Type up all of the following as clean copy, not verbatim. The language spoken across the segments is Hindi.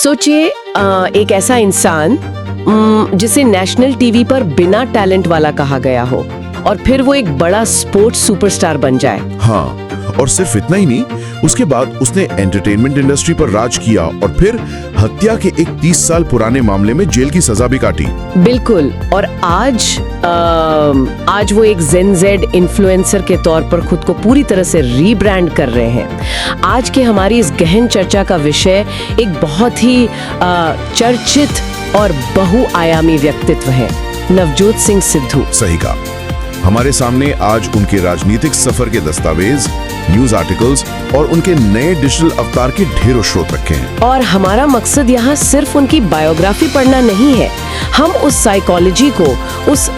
सोचिए एक ऐसा इंसान जिसे नेशनल टीवी पर बिना टैलेंट वाला कहा गया हो और फिर वो एक बड़ा स्पोर्ट्स सुपरस्टार बन जाए। हाँ, और सिर्फ इतना ही नहीं, उसके बाद उसने एंटरटेनमेंट इंडस्ट्री पर राज किया और फिर हत्या के एक 30 साल पुराने मामले में जेल की सजा भी काटी। बिल्कुल। और आज वो एक जेन जेड इन्फ्लुएंसर के तौर पर खुद को पूरी तरह से रीब्रांड कर रहे हैं। आज के हमारी इस गहन चर्चा का विषय एक बहुत ही चर्चित और बहुआयामी व्यक्तित्व है, नवजोत सिंह सिद्धू। सही कहा। हमारे सामने आज उनके राजनीतिक सफर के दस्तावेज, न्यूज आर्टिकल्स और उनके नए डिजिटल अवतार के ढेरों स्रोत रखे हैं। और हमारा मकसद यहाँ सिर्फ उनकी बायोग्राफी पढ़ना नहीं है, हम उस साइकोलॉजी को, उस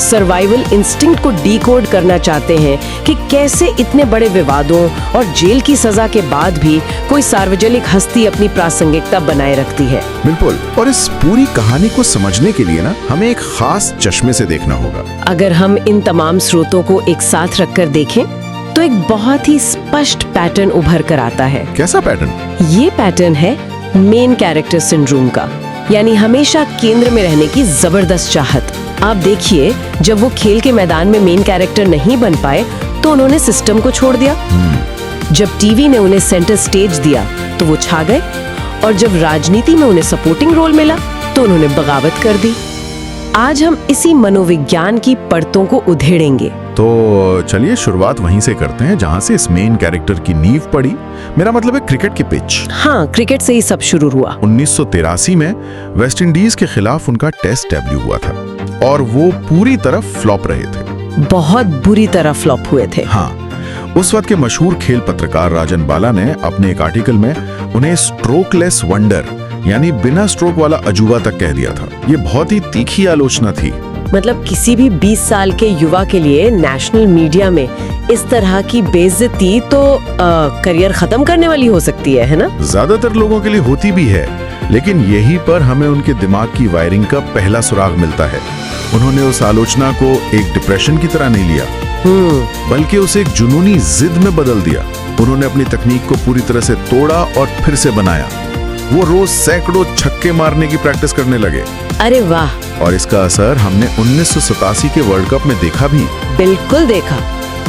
सर्वाइवल इंस्टिंक्ट को डिकोड करना चाहते हैं कि कैसे इतने बड़े विवादों और जेल की सजा के बाद भी कोई सार्वजनिक हस्ती अपनी प्रासंगिकता बनाए रखती है। बिल्कुल। और इस पूरी कहानी को समझने के लिए ना हमें एक खास चश्मे से देखना होगा। अगर हम इन तमाम स्रोतों को एक साथ रखकर देखें तो एक बहुत ही स्पष्ट पैटर्न उभर कर आता है। कैसा पैटर्न? ये पैटर्न है मेन कैरेक्टर सिंड्रोम का, यानी हमेशा केंद्र में रहने की जबरदस्त चाहत। आप देखिए, जब वो खेल के मैदान में मेन कैरेक्टर नहीं बन पाए तो उन्होंने सिस्टम को छोड़ दिया। जब टीवी ने उन्हें सेंटर स्टेज दिया तो वो छा गए, और जब राजनीति में उन्हें सपोर्टिंग रोल मिला तो उन्होंने बगावत कर दी। आज हम इसी मनोविज्ञान की परतों को उधेड़ेंगे। तो चलिए शुरुआत वहीं से करते हैं जहां से इस मेन कैरेक्टर की नींव पड़ी। मेरा मतलब है क्रिकेट की पिच। हाँ, क्रिकेट से ही सब शुरू हुआ। 1983 में वेस्ट इंडीज के खिलाफ उनका टेस्ट डेब्यू हुआ था और वो पूरी तरह फ्लॉप रहे थे। बहुत बुरी तरह फ्लॉप हुए थे। हाँ, उस वक्त के मशहूर खेल पत्रकार राजन बाला ने अपने एक आर्टिकल में उन्हें स्ट्रोकलेस वंडर, यानी बिना स्ट्रोक वाला अजूबा तक कह दिया था। ये बहुत ही तीखी आलोचना थी। मतलब किसी भी 20 साल के युवा के लिए नेशनल मीडिया में इस तरह की बेइज्जती तो करियर खत्म करने वाली हो सकती है ना? ज्यादातर लोगों के लिए होती भी है, लेकिन यहीं पर हमें उनके दिमाग की वायरिंग का पहला सुराग मिलता है। उन्होंने उस आलोचना को एक डिप्रेशन की तरह नहीं लिया, बल्कि उसे एक जुनूनी जिद में बदल दिया। उन्होंने अपनी तकनीक को पूरी तरह से तोड़ा और फिर से बनाया। वो रोज सैकड़ों छक्के मारने की प्रैक्टिस करने लगे। अरे वाह! और इसका असर हमने 1987 के वर्ल्ड कप में देखा भी। बिल्कुल देखा।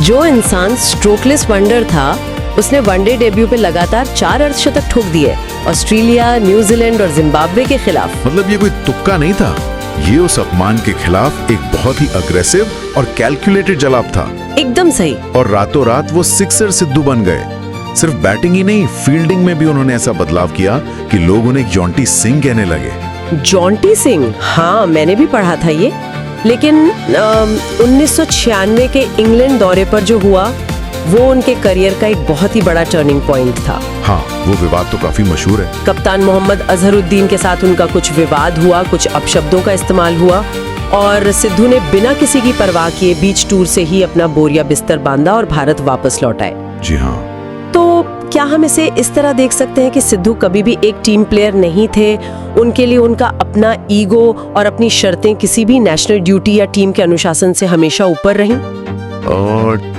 जो इंसान स्ट्रोकलेस वंडर था, उसने वनडे डेब्यू पे लगातार 4 अर्धशतक ठोक दिए, ऑस्ट्रेलिया, न्यूजीलैंड और जिम्बाब्वे के खिलाफ। मतलब ये कोई तुक्का नहीं था, ये उस अपमान के खिलाफ एक बहुत ही अग्रेसिव और कैलकुलेटेड जवाब था। एकदम सही। और रातों रात वो सिक्सर सिद्धू बन गए। सिर्फ बैटिंग ही नहीं, फील्डिंग में भी उन्होंने ऐसा बदलाव किया कि लोग उन्हें जॉन्टी सिंह कहने लगे। जॉन्टी सिंह? हाँ, मैंने भी पढ़ा था ये। लेकिन 1996 के इंग्लैंड दौरे पर जो हुआ, वो उनके करियर का एक बहुत ही बड़ा टर्निंग पॉइंट था। हाँ, वो विवाद तो काफी मशहूर है। कप्तान मोहम्मद अजहरुद्दीन के साथ उनका कुछ विवाद हुआ, कुछ अपशब्दों का इस्तेमाल हुआ और सिद्धू ने बिना किसी की परवाह किए बीच टूर से ही अपना बोरिया बिस्तर बांधा और भारत वापस लौट आए। जी हाँ। तो क्या हम इसे इस तरह देख सकते हैं कि सिद्धू कभी भी एक टीम प्लेयर नहीं थे? उनके लिए उनका अपना ईगो और अपनी शर्तें किसी भी नेशनल ड्यूटी या टीम के अनुशासन से हमेशा ऊपर रहीं?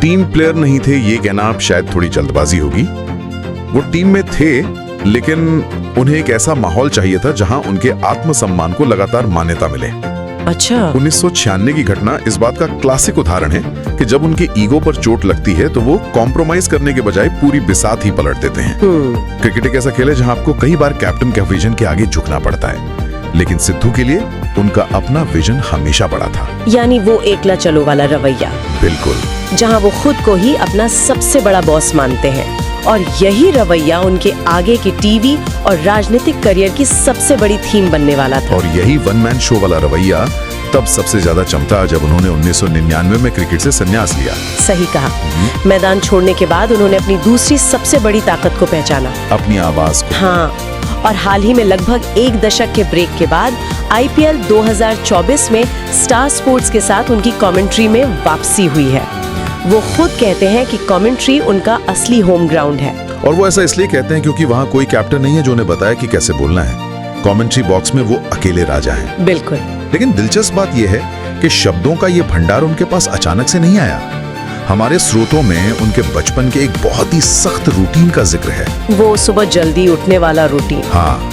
टीम प्लेयर नहीं थे ये कहना आप शायद थोड़ी जल्दबाजी होगी। वो टीम में थे, लेकिन उन्हें एक ऐसा माहौल चाहिए था जहां उनके आत्मसम्मान को लगातार मान्यता मिले। अच्छा। 1996 की घटना इस बात का क्लासिक उदाहरण है कि जब उनके ईगो पर चोट लगती है तो वो कॉम्प्रोमाइज करने के बजाय पूरी बिसात ही पलट देते हैं। क्रिकेट एक ऐसा खेल है जहां आपको कई बार कैप्टन के विजन के आगे झुकना पड़ता है, लेकिन सिद्धू के लिए उनका अपना विजन हमेशा बड़ा था। यानी वो एकला चलो वाला रवैया। बिल्कुल। जहां वो खुद को ही अपना सबसे बड़ा बॉस मानते हैं, और यही रवैया उनके आगे के टीवी और राजनीतिक करियर की सबसे बड़ी थीम बनने वाला था। और यही वन मैन शो वाला रवैया तब सबसे ज्यादा चमका जब उन्होंने 1999 में क्रिकेट से संन्यास लिया। सही कहा। मैदान छोड़ने के बाद उन्होंने अपनी दूसरी सबसे बड़ी ताकत को पहचाना, अपनी आवाज को। हाँ, और हाल ही में लगभग 1 दशक के ब्रेक के बाद IPL 2024 में स्टार स्पोर्ट्स के साथ उनकी कमेंट्री में वापसी हुई है। वो खुद कहते हैं कि कमेंट्री उनका असली होम ग्राउंड है। और वो ऐसा इसलिए कहते हैं क्योंकि वहाँ कोई कैप्टन नहीं है जो उन्हें बताए कि कैसे बोलना है। कमेंट्री बॉक्स में वो अकेले राजा हैं। बिल्कुल। लेकिन दिलचस्प बात यह है कि शब्दों का ये भंडार उनके पास अचानक से नहीं आया। हमारे स्रोतों में उनके बचपन के एक बहुत ही सख्त रूटीन का जिक्र है। वो सुबह जल्दी उठने वाला रूटीन। हाँ,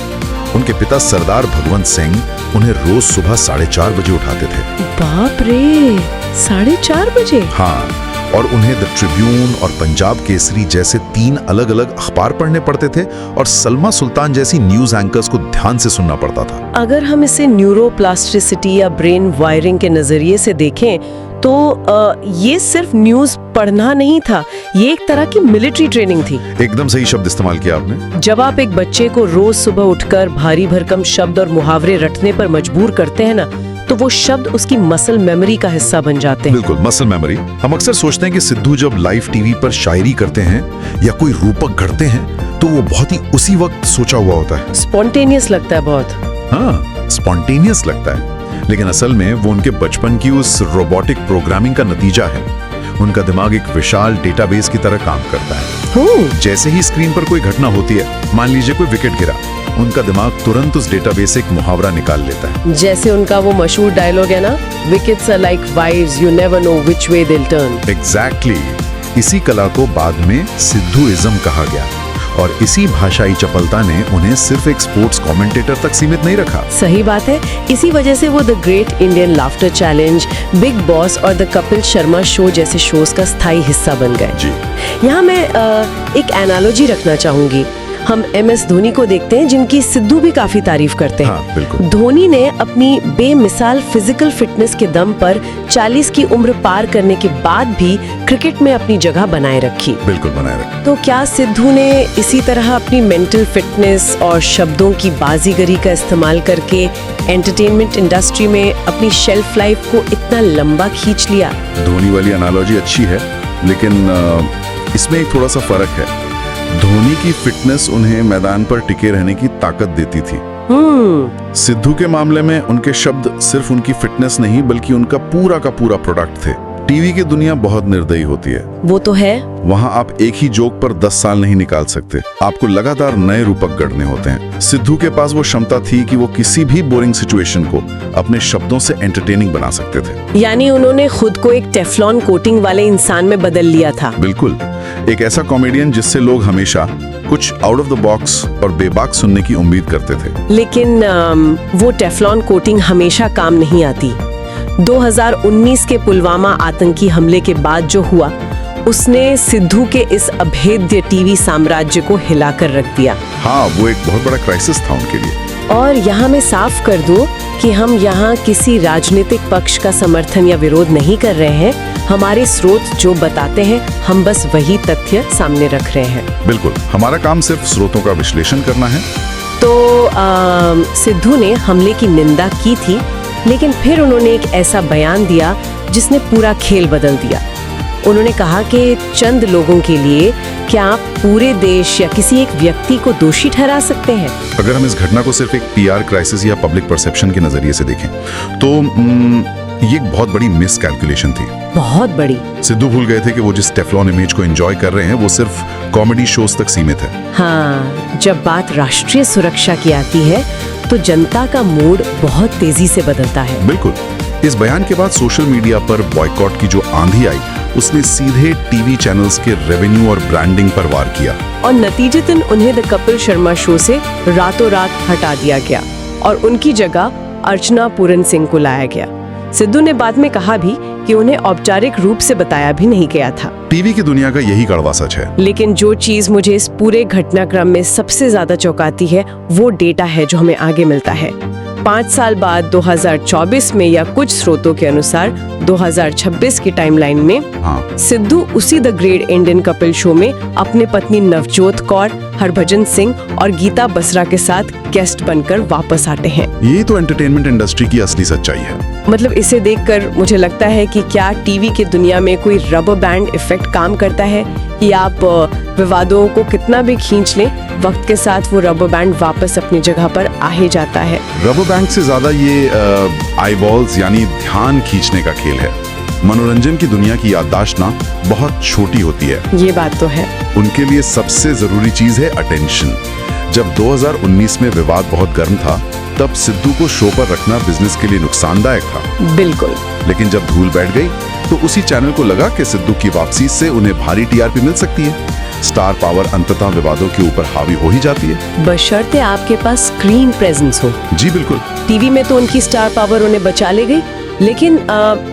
उनके पिता सरदार भगवंत सिंह उन्हें रोज सुबह 4:30 बजे उठाते थे। बाप रे, 4:30 बजे? हाँ, और उन्हें द ट्रिब्यून और पंजाब केसरी जैसे 3 अलग-अलग अखबार पढ़ने पड़ते थे और सलमा सुल्तान जैसी न्यूज एंकर्स को ध्यान से सुनना पड़ता था। अगर हम इसे न्यूरोप्लास्टिसिटी या ब्रेन वायरिंग के नजरिए से देखें तो ये सिर्फ न्यूज पढ़ना नहीं था, ये एक तरह की मिलिट्री ट्रेनिंग थी। एकदम सही शब्द इस्तेमाल किया आपने। जब आप एक बच्चे को रोज सुबह उठकर भारी भरकम शब्द और मुहावरे रटने पर मजबूर करते हैं ना, तो वो शब्द उसकी मसल मेमोरी का हिस्सा बन जाते हैं। बिल्कुल, मसल मेमोरी। हम अक्सर सोचते हैं कि सिद्धू जब लाइव टीवी पर शायरी करते हैं या कोई रूपक घड़ते हैं तो वो बहुत ही उसी वक्त सोचा हुआ होता है। स्पॉन्टेनियस लगता है बहुत। हाँ, स्पॉन्टेनियस लगता है, लेकिन असल में वो उनके बचपन की उस रोबोटिक प्रोग्रामिंग का नतीजा है। उनका दिमाग एक विशाल डेटाबेस की तरह काम करता है। जैसे ही स्क्रीन पर कोई घटना होती है, मान लीजिए कोई विकेट गिरा, उनका दिमाग तुरंत उस डेटाबेस से एक मुहावरा निकाल लेता है। जैसे उनका वो मशहूर डायलॉग है ना, wickets are like wives, you never know which way they will turn. Exactly. इसी कला को बाद में सिद्धूइज्म कहा गया और इसी भाषाई चपलता ने उन्हें सिर्फ एक स्पोर्ट्स कमेंटेटर तक सीमित नहीं रखा। सही बात है। इसी वजह से वो the great Indian laughter challenge, big boss और द कपिल शर्मा शो जैसे शोज का स्थायी हिस्सा बन गए। जी। यहाँ मैं एक एनालॉजी रखना चाहूंगी। हम MS धोनी को देखते हैं, जिनकी सिद्धू भी काफी तारीफ करते हैं। हाँ, बिल्कुल। धोनी ने अपनी बेमिसाल फिजिकल फिटनेस के दम पर 40 की उम्र पार करने के बाद भी क्रिकेट में अपनी जगह बनाए रखी। बिल्कुल बनाए रखी। तो क्या सिद्धू ने इसी तरह अपनी मेंटल फिटनेस और शब्दों की बाजीगरी का इस्तेमाल करके एंटरटेनमेंट इंडस्ट्री में अपनी शेल्फ लाइफ को इतना लंबा खींच लिया? धोनी वाली एनालॉजी अच्छी है, लेकिन इसमें एक थोड़ा सा फर्क है। धोनी की फिटनेस उन्हें मैदान पर टिके रहने की ताकत देती थी। सिद्धू के मामले में उनके शब्द सिर्फ उनकी फिटनेस नहीं बल्कि उनका पूरा का पूरा प्रोडक्ट थे। टीवी की दुनिया बहुत निर्दयी होती है। वो तो है। वहाँ आप एक ही जोक पर 10 साल नहीं निकाल सकते, आपको लगातार नए रूपक गढ़ने होते हैं। सिद्धू के पास वो क्षमता थी कि वो किसी भी बोरिंग सिचुएशन को अपने शब्दों से एंटरटेनिंग बना सकते थे। यानी उन्होंने खुद को एक टेफ्लॉन कोटिंग वाले इंसान में बदल लिया था। बिल्कुल, एक ऐसा कॉमेडियन जिससे लोग हमेशा कुछ आउट ऑफ द बॉक्स और बेबाक सुनने की उम्मीद करते थे। लेकिन वो टेफ्लॉन कोटिंग हमेशा काम नहीं आती। 2019 के पुलवामा आतंकी हमले के बाद जो हुआ, उसने सिद्धू के इस अभेद्य टीवी साम्राज्य को हिलाकर रख दिया। हाँ, वो एक बहुत बड़ा क्राइसिस था उनके लिए। और यहाँ मैं साफ कर दूं कि हम यहाँ किसी राजनीतिक पक्ष का समर्थन या विरोध नहीं कर रहे हैं। हमारे स्रोत जो बताते हैं, हम बस वही तथ्य सामने रख रहे हैं। बिल्कुल, हमारा काम सिर्फ स्रोतों का विश्लेषण करना है। तो सिद्धू ने हमले की निंदा की थी, लेकिन फिर उन्होंने एक ऐसा बयान दिया जिसने पूरा खेल बदल दिया। उन्होंने कहा कि चंद लोगों के लिए क्या आप पूरे देश या किसी एक व्यक्ति को दोषी ठहरा सकते हैं? अगर हम इस घटना को सिर्फ एक PR क्राइसिस या पब्लिक परसेप्शन के नजरिए से देखें तो ये एक बहुत बड़ी मिस कैलकुलेशन थी। बहुत बड़ी। सिद्धू भूल गए थे कि वो जिस टेफ्लॉन इमेज को एंजॉय कर रहे हैं वो सिर्फ कॉमेडी शोज तक सीमित है। हाँ, जब बात राष्ट्रीय सुरक्षा की आती है तो जनता का मूड बहुत तेजी से बदलता है। बिल्कुल। इस बयान के बाद सोशल मीडिया पर बॉयकॉट की जो आंधी आई, उसने सीधे टीवी चैनल्स के रेवेन्यू और ब्रांडिंग पर वार किया। और नतीजतन उन्हें द कपिल शर्मा शो से रातों रात हटा दिया गया और उनकी जगह अर्चना पूरन सिंह को लाया गया। सिद्धू ने बाद में कहा भी कि उन्हें औपचारिक रूप से बताया भी नहीं गया था। टीवी की दुनिया का यही कड़वा सच है। लेकिन जो चीज मुझे इस पूरे घटनाक्रम में सबसे ज्यादा चौंकाती है, वो डेटा है जो हमें आगे मिलता है। 5 साल बाद 2024 में या कुछ स्रोतों के अनुसार 2026 की टाइमलाइन में सिद्धू उसी the great Indian Kapil show में अपने पत्नी नवजोत कौर, हरभजन सिंह और गीता बसरा के साथ गेस्ट बनकर वापस आते हैं। यही तो एंटरटेनमेंट इंडस्ट्री की असली सच्चाई है। मतलब इसे देखकर मुझे लगता है कि क्या टीवी की दुनिया में कोई रबर बैंड इफेक्ट काम करता है कि आप विवादों को कितना भी खींच लें, वक्त के साथ वो रबर बैंड वापस अपनी जगह पर आ ही जाता है। रबर बैंड से ज्यादा ये आईबॉल्स यानी ध्यान खींचने का खेल है। मनोरंजन की दुनिया की याददाश्त ना बहुत छोटी होती है। ये बात तो है। उनके लिए सबसे जरूरी चीज है अटेंशन। जब 2019 में विवाद बहुत गर्म था, तब सिद्धू को शो पर रखना बिजनेस के लिए नुकसानदायक था। बिल्कुल। लेकिन जब धूल बैठ गई तो उसी चैनल को लगा कि सिद्धू की वापसी से उन्हें भारी TRP मिल सकती है। स्टार पावर अंततः विवादों के ऊपर हावी हो ही जाती है। बशर्ते आपके पास स्क्रीन प्रेजेंस हो। जी बिल्कुल। टीवी में तो उनकी स्टार पावर उन्हें बचा ले गई, लेकिन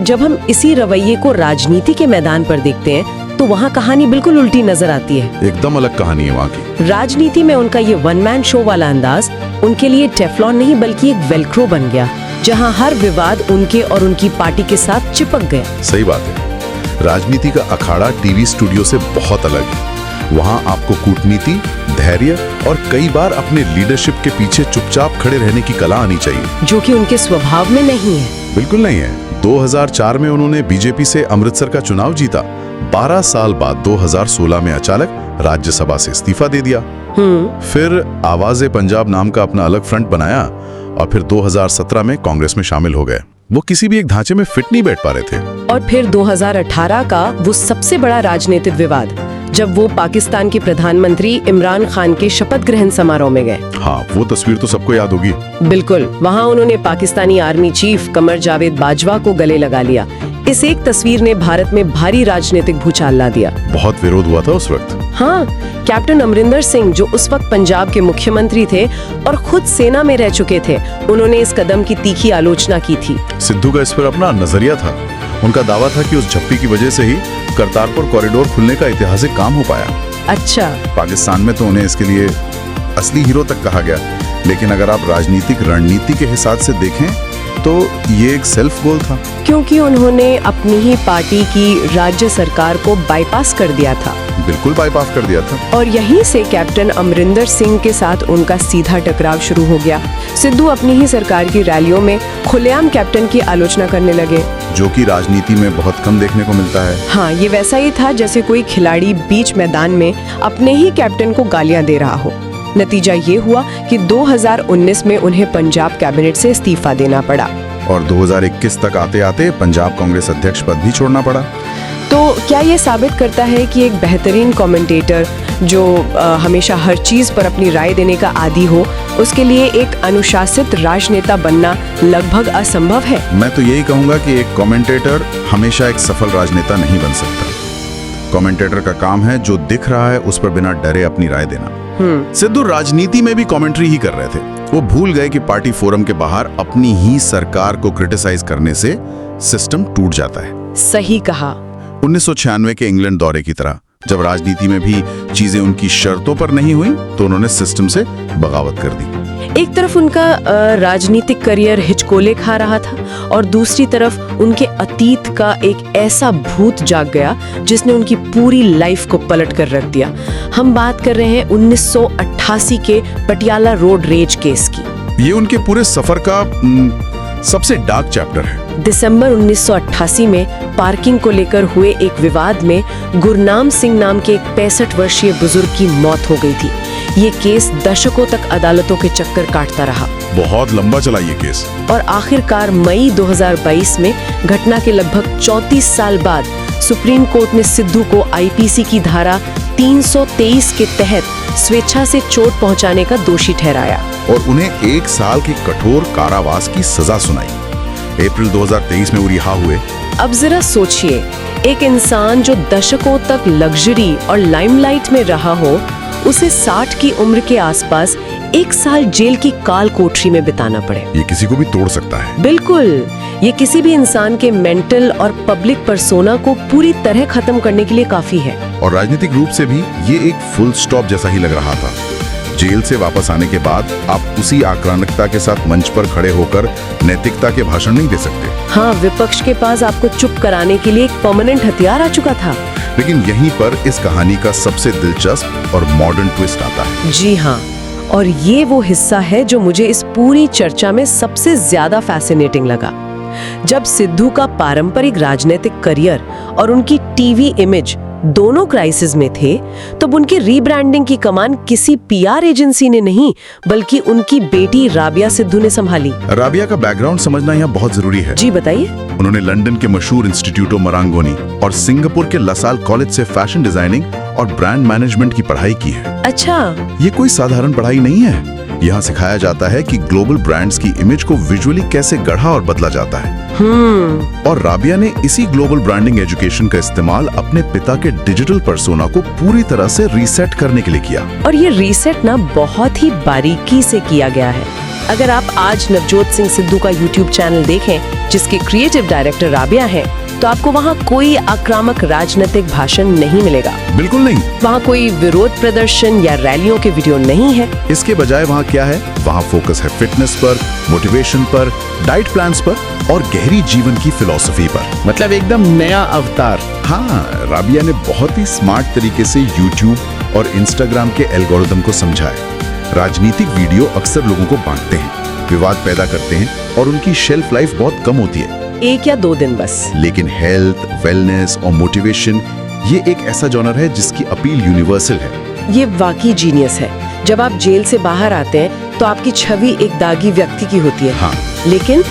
जब हम इसी रवैये को राजनीति के मैदान पर देखते हैं तो वहाँ कहानी बिल्कुल उल्टी नजर आती है। एकदम अलग कहानी है वहाँ की। राजनीति में उनका ये वन मैन शो वाला अंदाज उनके लिए टेफ्लॉन नहीं बल्कि एक वेल्क्रो बन गया, जहाँ हर विवाद उनके और उनकी पार्टी के साथ चिपक गया। सही बात है। राजनीति का अखाड़ा टीवी स्टूडियो से बहुत अलग है। वहाँ आपको कूटनीति, धैर्य और कई बार अपने लीडरशिप के पीछे चुपचाप खड़े रहने की कला आनी चाहिए, जो कि उनके स्वभाव में नहीं है। बिल्कुल नहीं है। 2004 में उन्होंने बीजेपी से अमृतसर का चुनाव जीता। 12 साल बाद 2016 में अचानक राज्यसभा से इस्तीफा दे दिया। फिर आवाज़े पंजाब नाम का अपना अलग फ्रंट बनाया और फिर 2017 में कांग्रेस में शामिल हो गए। वो किसी भी एक ढांचे में फिट नहीं बैठ पा रहे थे। और फिर 2018 का वो सबसे बड़ा राजनीतिक विवाद, जब वो पाकिस्तान के प्रधानमंत्री इमरान खान के शपथ ग्रहण समारोह में गए। हाँ, वो तस्वीर तो सबको याद होगी। बिल्कुल। वहाँ उन्होंने पाकिस्तानी आर्मी चीफ कमर जावेद बाजवा को गले लगा लिया। इस एक तस्वीर ने भारत में भारी राजनीतिक भूचाल ला दिया। बहुत विरोध हुआ था उस वक्त। हाँ, कैप्टन अमरिंदर सिंह जो उस वक्त पंजाब के मुख्यमंत्री थे और खुद सेना में रह चुके थे, उन्होंने इस कदम की तीखी आलोचना की थी। सिद्धू का इस पर अपना नजरिया था। उनका दावा था कि उस झप्पी की वजह से ही करतारपुर कॉरिडोर खुलने का ऐतिहासिक काम हो पाया। अच्छा। पाकिस्तान में तो उन्हें इसके लिए असली हीरो तक कहा गया, लेकिन अगर आप राजनीतिक रणनीति के हिसाब से देखें तो ये एक सेल्फ गोल था, क्योंकि उन्होंने अपनी ही पार्टी की राज्य सरकार को बाईपास कर दिया था। बिल्कुल बाईपास कर दिया था। और यहीं से कैप्टन अमरिंदर सिंह के साथ उनका सीधा टकराव शुरू हो गया। सिद्धू अपनी ही सरकार की रैलियों में खुलेआम कैप्टन की आलोचना करने लगे, जो कि राजनीति में बहुत कम देखने को मिलता है। हाँ, ये वैसा ही था जैसे कोई खिलाड़ी बीच मैदान में अपने ही कैप्टन को गालियां दे रहा हो। नतीजा ये हुआ कि 2019 में उन्हें पंजाब कैबिनेट से इस्तीफा देना पड़ा और 2021 तक आते आते पंजाब कांग्रेस अध्यक्ष पद भी छोड़ना पड़ा। तो क्या ये साबित करता है कि एक बेहतरीन कमेंटेटर जो हमेशा हर चीज पर अपनी राय देने का आदी हो, उसके लिए एक अनुशासित राजनेता बनना लगभग असंभव है? मैं तो यही कहूंगा कि एक कमेंटेटर हमेशा एक सफल राजनेता नहीं बन सकता। कमेंटेटर का काम है जो दिख रहा है उस पर बिना डरे अपनी राय देना। सिद्धू राजनीति में भी कमेंट्री ही कर रहे थे। वो भूल गए कि पार्टी फोरम के बाहर अपनी ही सरकार को क्रिटिसाइज करने से सिस्टम टूट जाता है। सही कहा। 1996 के इंग्लैंड दौरे की तरह, जब राजनीति में भी चीजें उनकी शर्तों पर नहीं हुई तो उन्होंने सिस्टम से बगावत कर दी। एक तरफ उनका राजनीतिक करियर हिचकोले खा रहा था और दूसरी तरफ उनके अतीत का एक ऐसा भूत जाग गया जिसने उनकी पूरी लाइफ को पलट कर रख दिया। हम बात कर रहे हैं 1988 के पटियाला रोड रेज केस की। ये उनके पूरे सफर का सबसे डार्क चैप्टर है। दिसंबर 1988 में पार्किंग को लेकर हुए एक विवाद में गुरनाम सिंह नाम के एक 65 वर्षीय बुजुर्ग की मौत हो गई थी। ये केस दशकों तक अदालतों के चक्कर काटता रहा। बहुत लंबा चला ये केस। और आखिरकार मई 2022 में घटना के लगभग 34 साल बाद सुप्रीम कोर्ट ने सिद्धू को आईपीसी की धारा 323 के तहत स्वेच्छा से चोट पहुंचाने का दोषी ठहराया और उन्हें 1 साल की कठोर कारावास की सजा सुनाई। अप्रैल 2023 में वो रिहा हुए। अब जरा सोचिए, एक इंसान जो दशकों तक लग्जरी और लाइमलाइट में रहा हो, उसे 60 की उम्र के आसपास 1 साल जेल की काल कोठरी में बिताना पड़े। ये किसी को भी तोड़ सकता है। बिल्कुल, ये किसी भी इंसान के मेंटल और पब्लिक पर्सोना को पूरी तरह खत्म करने के लिए काफी है। और राजनीतिक रूप से भी ये एक फुल स्टॉप जैसा ही लग रहा था। जेल से वापस आने के बाद आप उसी आक्रामकता के साथ मंच पर खड़े होकर नैतिकता के भाषण नहीं दे सकते। हाँ, विपक्ष के पास आपको चुप कराने के लिए एक परमानेंट हथियार आ चुका था। लेकिन यहीं पर इस कहानी का सबसे दिलचस्प और मॉडर्न ट्विस्ट आता है। जी हाँ, और ये वो हिस्सा है जो मुझे इस पूरी चर्चा में सबसे ज्यादा फैसिनेटिंग लगा। जब सिद्धू का पारंपरिक राजनीतिक करियर और उनकी टीवी इमेज दोनों क्राइसिस में थे, तब उनकी रीब्रांडिंग की कमान किसी पीआर एजेंसी ने नहीं, बल्कि उनकी बेटी राबिया सिद्धू ने संभाली। राबिया का बैकग्राउंड समझना यहाँ बहुत जरूरी है। जी बताइए। उन्होंने लंदन के मशहूर इंस्टीट्यूटो मरांगोनी और सिंगापुर के लसाल कॉलेज से फैशन डिजाइनिंग और ब्रांड मैनेजमेंट की पढ़ाई की है। अच्छा। ये कोई साधारण पढ़ाई नहीं है। यहाँ सिखाया जाता है कि ग्लोबल ब्रांड्स की इमेज को विजुअली कैसे गढ़ा और बदला जाता है। और राबिया ने इसी ग्लोबल ब्रांडिंग एजुकेशन का इस्तेमाल अपने पिता के डिजिटल पर्सोना को पूरी तरह से रीसेट करने के लिए किया। और ये रीसेट ना बहुत ही बारीकी से किया गया है। अगर आप आज नवजोत सिंह सिद्धू का YouTube चैनल देखें, जिसके क्रिएटिव डायरेक्टर राबिया हैं, तो आपको वहाँ कोई आक्रामक राजनीतिक भाषण नहीं मिलेगा। बिल्कुल नहीं। वहाँ कोई विरोध प्रदर्शन या रैलियों के वीडियो नहीं है। इसके बजाय वहाँ क्या है? वहाँ फोकस है फिटनेस पर, मोटिवेशन पर, डाइट प्लान्स पर और गहरी जीवन की फिलॉसफी पर। मतलब एकदम नया अवतार। हाँ, राबिया ने बहुत ही स्मार्ट तरीके से YouTube और Instagram के एल्गोरिदम को समझा है। राजनीतिक वीडियो अक्सर लोगों को बांटते हैं, विवाद पैदा करते हैं और उनकी शेल्फ लाइफ बहुत कम होती है, 1 या 2 दिन बस। लेकिन हेल्थ, वेलनेस और मोटिवेशन ये एक ऐसा जॉनर है जिसकी अपील यूनिवर्सल है। ये वाकई जीनियस है। जब आप जेल से बाहर आते हैं तो आपकी छवि एक दागी व्यक्ति की होती है। हाँ। लेकिन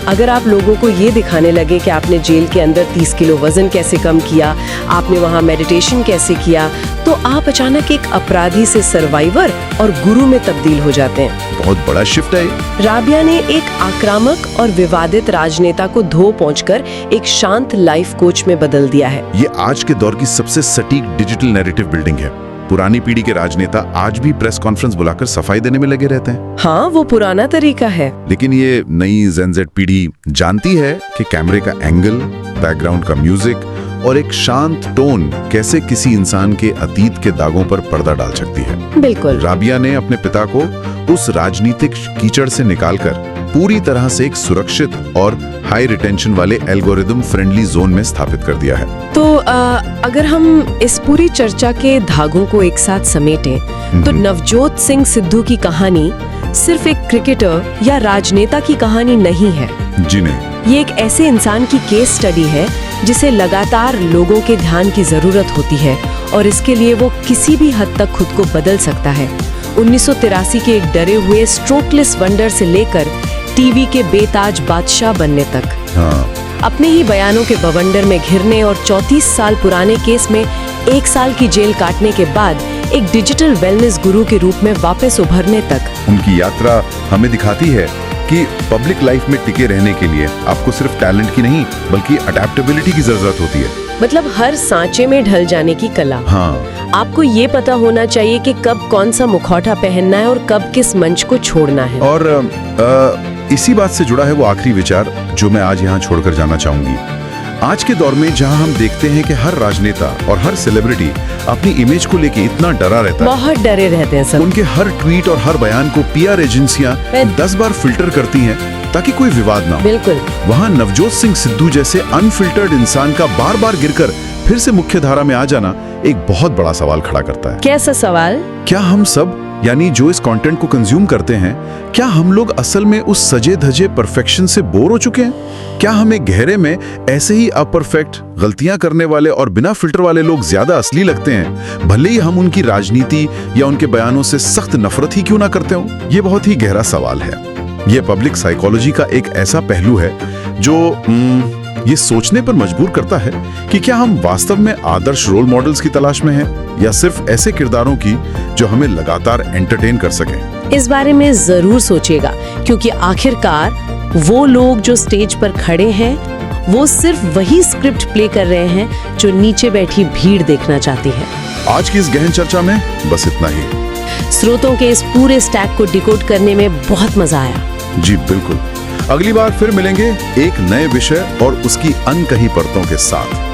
अगर आप लोगों को ये दिखाने लगे कि आपने जेल के अंदर 30 किलो वजन कैसे कम किया, आपने वहाँ मेडिटेशन कैसे किया, तो आप अचानक एक अपराधी से सर्वाइवर और गुरु में तब्दील हो जाते हैं। बहुत बड़ा शिफ्ट है। राबिया ने एक आक्रामक और विवादित राजनेता को धो पहुंचकर एक शांत लाइफ कोच में बदल दिया है। ये आज के दौर की सबसे सटीक डिजिटल नैरेटिव बिल्डिंग है। पुरानी पीढ़ी के राजनेता आज भी प्रेस कॉन्फ्रेंस बुलाकर सफाई देने में लगे रहते हैं। हाँ, वो पुराना तरीका है। लेकिन ये नई जेन ज़ेड पीढ़ी जानती है कि कैमरे का एंगल, बैकग्राउंड का म्यूजिक और एक शांत टोन कैसे किसी इंसान के अतीत के दागों पर पर्दा डाल सकती है। बिल्कुल। राबिया ने अपने पिता को उस राजनीतिक कीचड़ से निकालकर पूरी तरह से एक सुरक्षित और हाई रिटेंशन वाले एल्गोरिदम फ्रेंडली जोन में स्थापित कर दिया है। तो अगर हम इस पूरी चर्चा के धागों को एक साथ समेटें, तो नवजोत सिंह सिद्धू की कहानी सिर्फ एक क्रिकेटर या राजनेता की कहानी नहीं है। जी नहीं। ये एक ऐसे इंसान की केस स्टडी है जिसे लगातार लोगों के ध्यान की जरूरत होती है और इसके लिए वो किसी भी हद तक खुद को बदल सकता है। 1983 के एक डरे हुए स्ट्रोकलेस वंडर से लेकर टीवी के बेताज बादशाह बनने तक। हाँ। अपने ही बयानों के बवंडर में घिरने और 34 साल पुराने केस में 1 साल की जेल काटने के बाद एक डिजिटल वेलनेस गुरु के रूप में वापस उभरने तक। उनकी यात्रा हमें दिखाती है कि पब्लिक लाइफ में टिके रहने के लिए आपको सिर्फ टैलेंट की नहीं बल्कि अडेप्टेबिलिटी की जरूरत होती है। मतलब हर सांचे में ढल जाने की कला। हाँ। आपको ये पता होना चाहिए कि कब कौन सा मुखौटा पहनना है और कब किस मंच को छोड़ना है। और इसी बात से जुड़ा है वो आखिरी विचार जो मैं आज यहाँ छोड़कर जाना चाहूंगी। आज के दौर में जहाँ हम देखते हैं कि हर राजनेता और हर सेलिब्रिटी अपनी इमेज को लेके इतना डरा रहता है, बहुत डरे रहते हैं सब। उनके हर ट्वीट और हर बयान को पीआर एजेंसियां 10 बार फिल्टर करती हैं ताकि कोई विवाद ना हो। बिल्कुल। वहाँ नवजोत सिंह सिद्धू जैसे अनफिल्टर्ड इंसान का बार बार गिरकर फिर से मुख्य धारा में आ जाना एक बहुत बड़ा सवाल खड़ा करता है। कैसा सवाल? क्या हम सब, यानी जो इस कंटेंट को कंज्यूम करते हैं, क्या हम लोग असल में उस सजे धजे परफेक्शन से बोर हो चुके हैं? क्या हमें गहरे में ऐसे ही अपरफेक्ट, गलतियां करने वाले और बिना फिल्टर वाले लोग ज्यादा असली लगते हैं, भले ही हम उनकी राजनीति या उनके बयानों से सख्त नफरत ही क्यों ना करते हो? ये बहुत ही गहरा सवाल है। ये पब्लिक साइकोलॉजी का एक ऐसा पहलू है जो ये सोचने पर मजबूर करता है कि क्या हम वास्तव में आदर्श रोल मॉडल्स की तलाश में हैं या सिर्फ ऐसे किरदारों की जो हमें लगातार एंटरटेन कर सकें। इस बारे में जरूर सोचिएगा, क्योंकि आखिरकार वो लोग जो स्टेज पर खड़े हैं वो सिर्फ वही स्क्रिप्ट प्ले कर रहे हैं जो नीचे बैठी भीड़ देखना चाहती है। आज की इस गहन चर्चा में बस इतना ही। स्रोतों के इस पूरे स्टैक को डिकोड करने में बहुत मजा आया। जी बिल्कुल। अगली बार फिर मिलेंगे एक नए विषय और उसकी अनकही परतों के साथ।